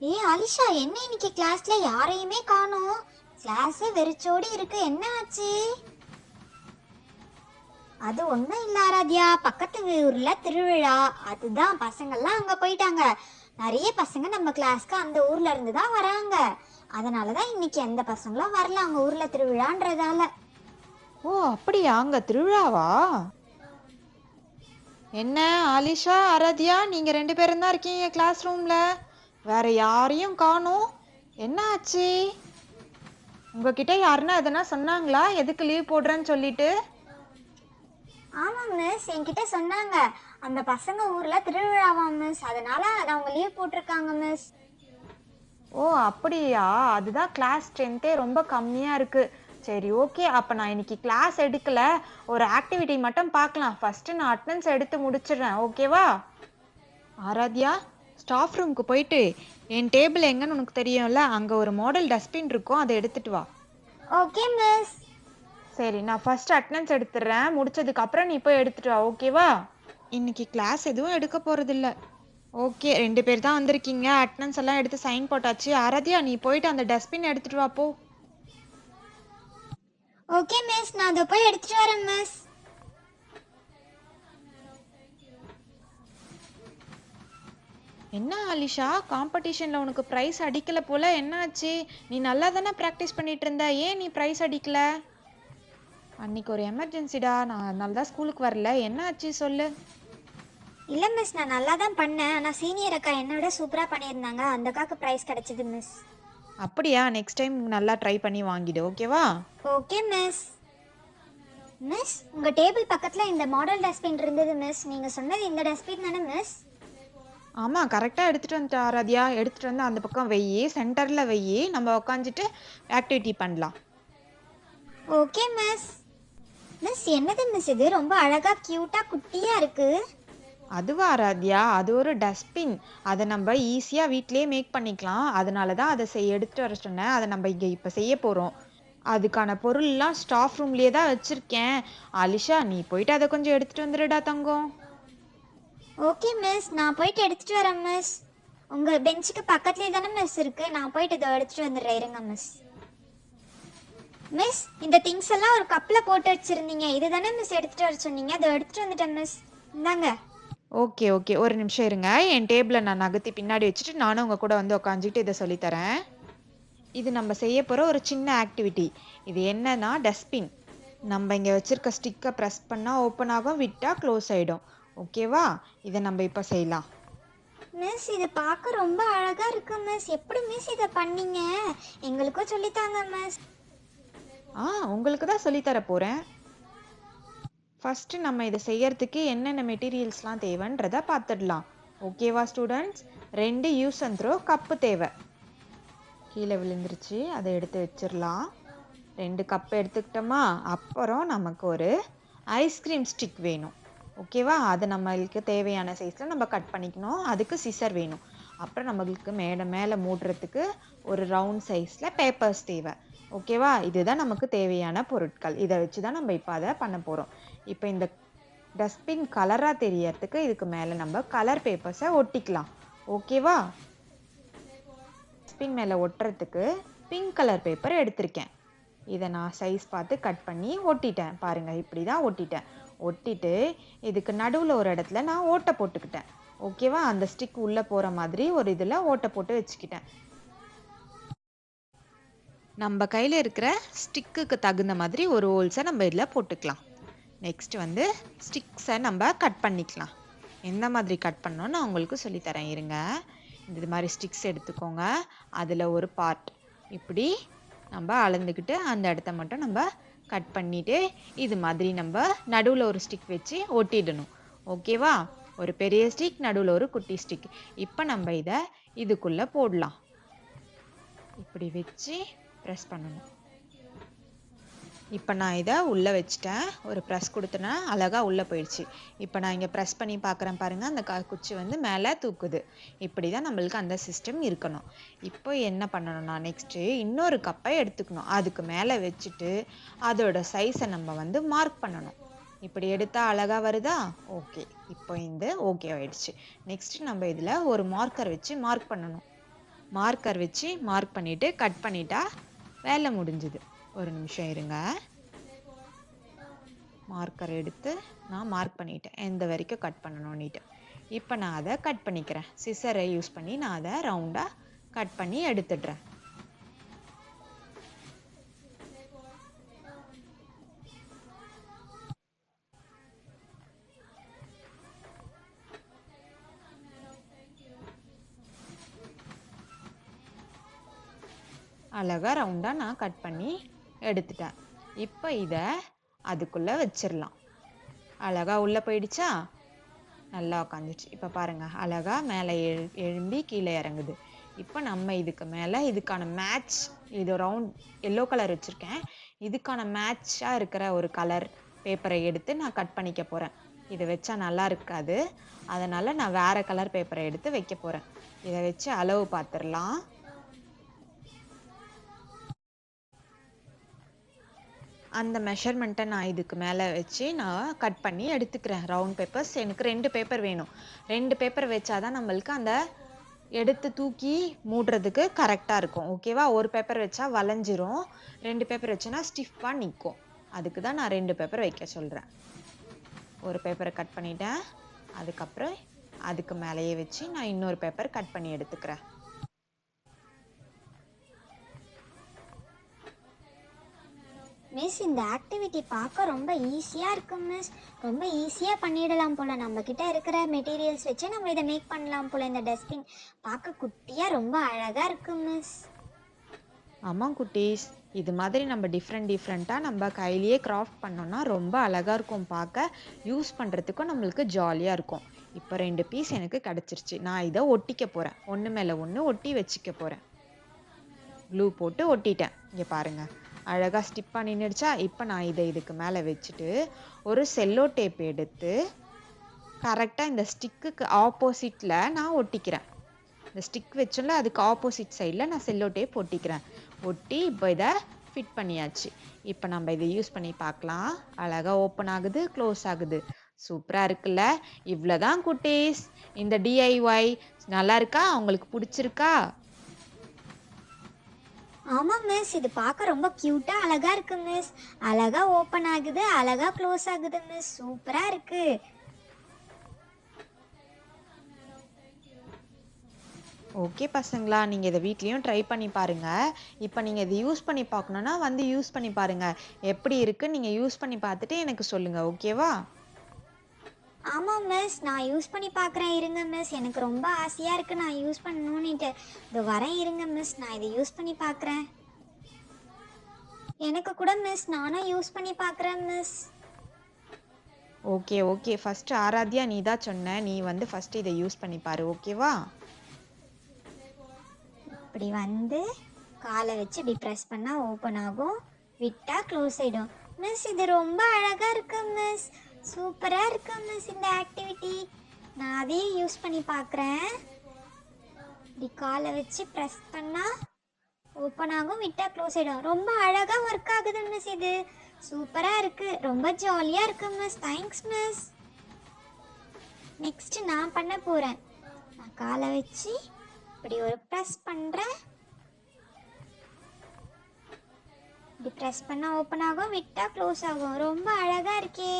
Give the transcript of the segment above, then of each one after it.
ஆலிஷா, என்ன இன்னைக்கு கிளாஸ்ல யாரையுமே காணோம்? கிளாஸே வெறிச்சோடி இருக்கு, என்ன ஆச்சு? அது ஒன்றும் இல்லை ஆராத்யா, பக்கத்து ஊர்ல திருவிழா. அதுதான் பசங்கள்லாம் அங்க போயிட்டாங்க. நிறைய பசங்க நம்ம கிளாஸ்க்கு அந்த ஊர்ல இருந்து தான் வராங்க. அதனாலதான் இன்னைக்கு எந்த பசங்களும் வரல, அவங்க ஊர்ல திருவிழான்றதால. ஓ அப்படியா, அங்க திருவிழாவா? என்ன ஆலிஷா, ஆராத்யா, நீங்க 2 பேரும் தான் இருக்கீங்க கிளாஸ் ரூம்ல. வேற யாரையும் காணோம். என்ன ஆச்சு? உங்ககிட்ட யாருன்னா எதனா சொன்னாங்களா, எதுக்கு லீவ் போடுறேன்னு சொல்லிட்டு? ஆமா மிஸ், என்கிட்ட சொன்னாங்க. அந்த பசங்க ஊர்ல திருவிழாவாம் மிஸ், அதனால அவங்க லீவ் போட்டிருக்காங்க மிஸ். ஓ அப்படியா, அதுதான் கிளாஸ் ஸ்ட்ரென்த்தே ரொம்ப கம்மியா இருக்கு. சரி, ஓகே, அப்ப நான் இன்னைக்கு கிளாஸ் எடுக்கல. ஒரு ஆக்டிவிட்டி மட்டும் பார்க்கலாம். ஃபர்ஸ்ட் நான் அட்டெண்டன்ஸ் எடுத்து முடிச்சிடுறேன், ஓகேவா? ஆராத்யா, ஸ்டாஃப் ரூமுக்கு போயிட்டு என் டேபிள் எங்கன்னு உனக்கு தெரியும்ல, அங்க ஒரு மாடல் டஸ்ட்பின் இருக்கும், அதை எடுத்துட்டு வா. Okay miss. சரி, நான் ஃபர்ஸ்ட் அட்டெண்டன்ஸ் எடுத்துடுறேன். முடிச்சதுக்கு அப்புறம் நீ போய் எடுத்துட்டு வா, ஓகேவா? இன்னைக்கு கிளாஸ் எதுவும் எடுக்க போறதில்ல. ஓகே, 2 பேர் தான் வந்திருக்கீங்க. அட்டெண்டன்ஸ் எல்லாம் எடுத்து சைன் போட்டாச்சு. ஆராத்யா, நீ போயிட்டு அந்த டஸ்ட்பின் எடுத்துட்டு வா போ. ஓகே மிஸ், நான் அதை போய் எடுத்துட்டு வரேன் மிஸ். என்ன ஆலிஷா, காம்படிஷன்ல உனக்கு ப்ரைஸ் அடிக்கல போல, என்னாச்சு? நீ நல்லா தானே ப்ராக்டிஸ் பண்ணிட்டு இருந்த, ஏன் நீ ப்ரைஸ் அடிக்கல? அன்னைக்கு ஒரு எமர்ஜென்சிடா, நான் அதனால தான் ஸ்கூலுக்கு வரல. என்ன ஆச்சு சொல்லு. இல்லை மிஸ், நான் நல்லா தான் பண்ணேன். ஆனால் சீனியர் அக்கா என்னோட சூப்பராக பண்ணியிருந்தாங்க, அந்த அக்காவுக்கு ப்ரைஸ் கிடைச்சிது மிஸ். அப்படியா, நெக்ஸ்ட் டைம் நல்லா ட்ரை பண்ணி வாங்கிடு, ஓகேவா? Okay miss. மிஸ், உங்கள் டேபிள் பக்கத்தில் இந்த மாடல் டஸ்ட்பின் இருந்தது மிஸ். நீங்கள் சொன்னது இந்த டஸ்ட்பின் தானே மிஸ்? ஆமாம், கரெக்டாக எடுத்துகிட்டு வந்துட்டு ஆராத்யா. எடுத்துகிட்டு வந்து அந்த பக்கம் வெயி, சென்டரில் வெயி, நம்ம உட்காந்துட்டு ஆக்டிவிட்டி பண்ணலாம். Okay miss. மிஸ், என்னது மிஸ் இது? ரொம்ப அழகாக க்யூட்டாக குட்டியாக இருக்குது. அதுவா ஆராத்யா, அது ஒரு டஸ்ட்பின். அதை நம்ம ஈஸியாக வீட்டிலேயே மேக் பண்ணிக்கலாம். அதனால தான் அதை எடுத்துகிட்டு வர சொன்னேன். அதை நம்ம இங்கே இப்போ செய்ய போகிறோம். அதுக்கான பொருள்லாம் ஸ்டாஃப் ரூம்லேயே தான் வச்சுருக்கேன். ஆலிஷா, நீ போயிட்டு அதை கொஞ்சம் எடுத்துகிட்டு வந்துடுடா தங்கம். ஓகே மிஸ், நான் போயிட்டு எடுத்துகிட்டு வரேன் மிஸ். உங்கள் பெஞ்சுக்கு பக்கத்துலேயே தானே மிஸ் இருக்குது, நான் போயிட்டு இதை எடுத்துகிட்டு வந்துடுறேன், இருங்க மிஸ். மிஸ், இந்த திங்ஸ் எல்லாம் ஒரு கப்பில் போட்டு வச்சுருந்தீங்க, இது தானே மிஸ் எடுத்துகிட்டு வர சொன்னீங்க? அதை எடுத்துகிட்டு வந்துட்டேன் மிஸ், இந்தாங்க. ஓகே, ஓகே, ஒரு நிமிஷம் இருங்க. என் டேபிளை நான் நகர்த்தி பின்னாடி வச்சுட்டு நானும் உங்கள் கூட வந்து உட்காந்துட்டு இதை சொல்லித்தரேன். இது நம்ம செய்ய போகிற ஒரு சின்ன ஆக்டிவிட்டி. இது என்னன்னா டஸ்ட்பின். நம்ம இங்கே வச்சுருக்க ஸ்டிக்கை ப்ரெஸ் பண்ணால் ஓப்பன் ஆகும், விட்டால் க்ளோஸ் ஆகிடும், ஓகேவா? இதை நம்ம இப்போ செய்யலாம். மிஸ், இது பார்க்க ரொம்ப அழகா இருக்கு மிஸ். எப்படி மிஸ் இதை பண்ணீங்க? எங்களுக்கும் சொல்லித்தாங்க மிஸ். உங்களுக்கு தான் சொல்லித்தர போகிறேன். ஃபஸ்ட்டு நம்ம இதை செய்யறதுக்கு என்னென்ன மெட்டீரியல்ஸ்லாம் தேவைன்றதை பார்த்துடலாம், ஓகேவா students? 2 use and throw cup தேவை. கீழே விழுந்துருச்சு, அதை எடுத்து வச்சிடலாம். 2 கப் எடுத்துக்கிட்டோமா? அப்புறம் நமக்கு ஒரு ஐஸ்கிரீம் ஸ்டிக் வேணும், ஓகேவா? அது நம்மளுக்கு தேவையான சைஸில் நம்ம கட் பண்ணிக்கணும். அதுக்கு சிசர் வேணும். அப்புறம் நம்மளுக்கு மேலே மூடுறதுக்கு ஒரு ரவுண்ட் சைஸில் பேப்பர்ஸ் தேவை, ஓகேவா? இதுதான் நமக்கு தேவையான பொருட்கள். இதை வச்சு தான் நம்ம இப்போ அதை பண்ண போகிறோம். இப்போ இந்த டஸ்ட்பின் கலராக தெரியறதுக்கு இதுக்கு மேலே நம்ம கலர் பேப்பர்ஸை ஒட்டிக்கலாம், ஓகேவா? டஸ்ட்பின் மேலே ஒட்டுறதுக்கு பிங்க் கலர் பேப்பர் எடுத்திருக்கேன். இதை நான் சைஸ் பார்த்து கட் பண்ணி ஒட்டிட்டேன். பாருங்கள், இப்படி தான் ஒட்டிட்டேன். ஒட்டிட்டு இதுக்கு நடுவில் ஒரு இடத்துல நான் ஓட்டை போட்டுக்கிட்டேன், ஓகேவா? அந்த ஸ்டிக் உள்ளே போகிற மாதிரி ஒரு இதில் ஓட்டை போட்டு வச்சுக்கிட்டேன். நம்ம கையில் இருக்கிற ஸ்டிக்குக்கு தகுந்த மாதிரி ஒரு ஹோல்ஸை நம்ம இதில் போட்டுக்கலாம். நெக்ஸ்ட் வந்து ஸ்டிக்ஸை நம்ம கட் பண்ணிக்கலாம். எந்த மாதிரி கட் பண்ணோன்னு நான் உங்களுக்கு சொல்லித்தரேன், இருங்க. இது மாதிரி ஸ்டிக்ஸ் எடுத்துக்கோங்க. அதில் ஒரு பார்ட் இப்படி நம்ம அளந்துக்கிட்டு அந்த இடத்த மட்டும் நம்ம கட் பண்ணிவிட்டு இது மாதிரி நம்ம நடுவில் ஒரு ஸ்டிக் வச்சு ஒட்டிடணும், ஓகேவா? ஒரு பெரிய ஸ்டிக், நடுவில் ஒரு குட்டி ஸ்டிக். இப்போ நம்ம இதை இதுக்குள்ளே போடலாம். இப்படி வச்சு ப்ரெஸ் பண்ணணும். இப்போ நான் இதை உள்ளே வச்சுட்டேன். ஒரு ப்ரெஸ் கொடுத்தேன்னா அழகாக உள்ளே போயிடுச்சு. இப்போ நான் இங்கே ப்ரெஸ் பண்ணி பார்க்குறேன் பாருங்கள், அந்த குச்சி வந்து மேலே தூக்குது. இப்படி தான் நம்மளுக்கு அந்த சிஸ்டம் இருக்கணும். இப்போ என்ன பண்ணணும்னா, நெக்ஸ்ட்டு இன்னொரு கப்பை எடுத்துக்கணும். அதுக்கு மேலே வச்சுட்டு அதோட சைஸை நம்ம வந்து மார்க் பண்ணணும். இப்படி எடுத்தால் அழகாக வருதா? ஓகே, இப்போ இந்த ஓகே ஆயிடுச்சு. நெக்ஸ்ட்டு நம்ம இதில் ஒரு மார்க்கர் வச்சு மார்க் பண்ணணும். மார்க்கர் வச்சு மார்க் பண்ணிவிட்டு கட் பண்ணிட்டா வேலை முடிஞ்சுது. ஒரு நிமிஷம் இருங்க. மார்க்கர் எடுத்து நான் மார்க் பண்ணிட்டேன் எந்த வரைக்கும் கட் பண்ணணும்னுட்டு. இப்போ நான் அதை கட் பண்ணிக்கிறேன். சிசரை யூஸ் பண்ணி நான் அதை ரவுண்டாக கட் பண்ணி எடுத்துடுறேன். அழகாக ரவுண்டாக நான் கட் பண்ணி எடுத்துட்டேன். இப்போ இதை அதுக்குள்ளே வச்சிடலாம். அழகாக உள்ளே போயிடுச்சா? நல்லா உட்காந்துச்சு. இப்போ பாருங்கள், அழகாக மேலே எழும்பி கீழே இறங்குது. இப்போ நம்ம இதுக்கு மேலே இதுக்கான மேட்ச், இது ரவுண்ட் எல்லோ கலர் வச்சுருக்கேன், இதுக்கான மேட்சாக இருக்கிற ஒரு கலர் பேப்பரை எடுத்து நான் கட் பண்ணிக்க போகிறேன். இதை வச்சா நல்லா இருக்காது, அதனால் நான் வேறு கலர் பேப்பரை எடுத்து வைக்க போகிறேன். இதை வச்சு அளவு பார்த்துடலாம். அந்த மெஷர்மெண்ட்டை நான் இதுக்கு மேலே வச்சு நான் கட் பண்ணி எடுத்துக்கிறேன். ரவுண்ட் பேப்பர்ஸ் எனக்கு 2 பேப்பர் வேணும். 2 பேப்பர் வச்சாதான் நம்மளுக்கு அந்த எடுத்து தூக்கி மூடுறதுக்கு கரெக்டாக இருக்கும். ஓகேவா? ஒரு பேப்பர் வச்சா வளைஞ்சிரும், 2 பேப்பர் வச்சோன்னா ஸ்டிஃபாக நிற்கும். அதுக்கு தான் நான் 2 பேப்பர் வைக்க சொல்கிறேன். ஒரு பேப்பரை கட் பண்ணிட்டேன். அதுக்கப்புறம் அதுக்கு மேலேயே வச்சு நான் இன்னொரு பேப்பர் கட் பண்ணி எடுத்துக்கிறேன். மிஸ், இந்த ஆக்டிவிட்டி பார்க்க ரொம்ப ஈஸியாக இருக்கும் மிஸ். ரொம்ப ஈஸியாக பண்ணிடலாம் போல். நம்மக்கிட்ட இருக்கிற மெட்டீரியல்ஸ் வச்சு நம்ம இதை மேக் பண்ணலாம் போல். இந்த டஸ்ட்பின் பார்க்க குட்டியாக ரொம்ப அழகாக இருக்கும் மிஸ். ஆமாம் குட்டீஸ், இது மாதிரி நம்ம டிஃப்ரெண்ட்டாக நம்ம கையிலேயே கிராஃப்ட் பண்ணோன்னா ரொம்ப அழகாக இருக்கும் பார்க்க. யூஸ் பண்ணுறதுக்கும் நம்மளுக்கு ஜாலியாக இருக்கும். இப்போ 2 பீஸ் எனக்கு கிடச்சிருச்சு. நான் இதை ஒட்டிக்க போகிறேன். ஒன்று மேலே ஒன்று ஒட்டி வச்சுக்க போகிறேன். க்ளூ போட்டு ஒட்டிட்டேன். இங்கே பாருங்கள், அழகாக ஸ்டிப்பாக நின்றுடுச்சா? இப்போ நான் இதை இதுக்கு மேலே வச்சுட்டு ஒரு செல்லோ டேப் எடுத்து கரெக்டாக இந்த ஸ்டிக்குக்கு ஆப்போசிட்டில் நான் ஒட்டிக்கிறேன். இந்த ஸ்டிக் வச்சோம்ல, அதுக்கு ஆப்போசிட் சைடில் நான் செல்லோ டேப் ஒட்டிக்கிறேன். ஒட்டி இப்போ இதை ஃபிட் பண்ணியாச்சு. இப்போ நம்ம இதை யூஸ் பண்ணி பார்க்கலாம். அழகாக ஓப்பன் ஆகுது, க்ளோஸ் ஆகுது. சூப்பராக இருக்குல்ல? இவ்வளோதான் குட்டீஸ். இந்த டிஐஒய் நல்லா இருக்கா? உங்களுக்கு பிடிச்சிருக்கா? ஆமாம் மிஸ், இது பார்க்க ரொம்ப க்யூட்டாக அழகாக இருக்கு மிஸ். அழகாக ஓப்பன் ஆகுது, அழகாக க்ளோஸ் ஆகுது மிஸ். சூப்பராக இருக்கு. ஓகே பசங்களா, நீங்கள் இதை வீட்லேயும் ட்ரை பண்ணி பாருங்கள். இப்போ நீங்கள் இதை யூஸ் பண்ணி பார்க்கணுன்னா வந்து யூஸ் பண்ணி பாருங்கள். எப்படி இருக்குன்னு நீங்கள் யூஸ் பண்ணி பார்த்துட்டு எனக்கு சொல்லுங்கள். ஓகேவா? ஆமாம் மிஸ், நான் யூஸ் பண்ணி பார்க்குறேன். இருங்க மிஸ், எனக்கு ரொம்ப ஆசையாக இருக்குது நான் யூஸ் பண்ணணுன்னுட்டு. இது வரேன், இருங்க மிஸ், நான் இதை யூஸ் பண்ணி பார்க்குறேன். எனக்கு கூட மிஸ், நானும் யூஸ் பண்ணி பார்க்குறேன் மிஸ். ஓகே ஃபஸ்ட்டு ஆராத்யா, நீ தான் சொன்ன, நீ வந்து ஃபஸ்ட்டு இதை யூஸ் பண்ணி பாரு. ஓகேவா? இப்படி வந்து காலை வச்சு இப்படி ப்ரெஸ் பண்ணால் ஓப்பன் ஆகும், விட்டால் க்ளோஸ் ஆகிடும். மிஸ், இது ரொம்ப அழகாக இருக்கு மிஸ். சூப்பராக இருக்கு மிஸ் இந்த ஆக்டிவிட்டி. நான் அதையும் யூஸ் பண்ணி பார்க்குறேன். இப்படி காலை வச்சு ப்ரெஸ் பண்ணால் ஓப்பன் ஆகும், விட்டால் க்ளோஸ் ஆகிடும். ரொம்ப அழகாக ஒர்க் ஆகுது மிஸ். இது சூப்பராக இருக்குது, ரொம்ப ஜாலியாக இருக்குது மிஸ். Thanks miss. நெக்ஸ்ட்டு நான் பண்ண போகிறேன். நான் காலை வச்சு இப்படி ஒரு ப்ரெஸ் பண்ணுறேன். இப்படி ப்ரெஸ் பண்ணால் ஓப்பன் ஆகும், விட்டால் க்ளோஸ் ஆகும். ரொம்ப அழகாக இருக்கே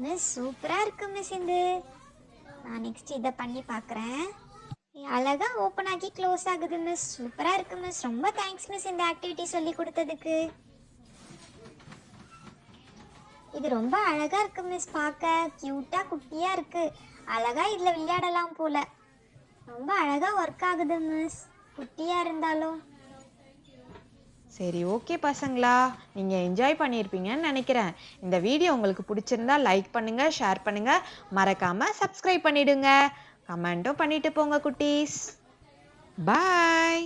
மிஸ். சூப்பராக இருக்குது மிஸ் இது. நான் நெக்ஸ்ட் இதை பண்ணி பார்க்குறேன். அழகாக ஓப்பன் ஆகி க்ளோஸ் ஆகுது மிஸ். சூப்பராக இருக்குது மிஸ். ரொம்ப தேங்க்ஸ் மிஸ் இந்த ஆக்டிவிட்டி சொல்லி கொடுத்ததுக்கு. இது ரொம்ப அழகாக இருக்குது மிஸ். பார்க்க க்யூட்டாக குட்டியாக இருக்குது. அழகாக இதில் விளையாடலாம் போல். ரொம்ப அழகாக ஒர்க் ஆகுது மிஸ், குட்டியாக இருந்தாலும். சரி, ஓகே பசங்களா, நீங்கள் என்ஜாய் பண்ணியிருப்பீங்கன்னு நினைக்கிறேன். இந்த வீடியோ உங்களுக்கு பிடிச்சிருந்தா லைக் பண்ணுங்கள், ஷேர் பண்ணுங்கள், மறக்காமல் சப்ஸ்கிரைப் பண்ணிவிடுங்க. கமெண்ட்டும் பண்ணிட்டு போங்க குட்டீஸ். பாய்.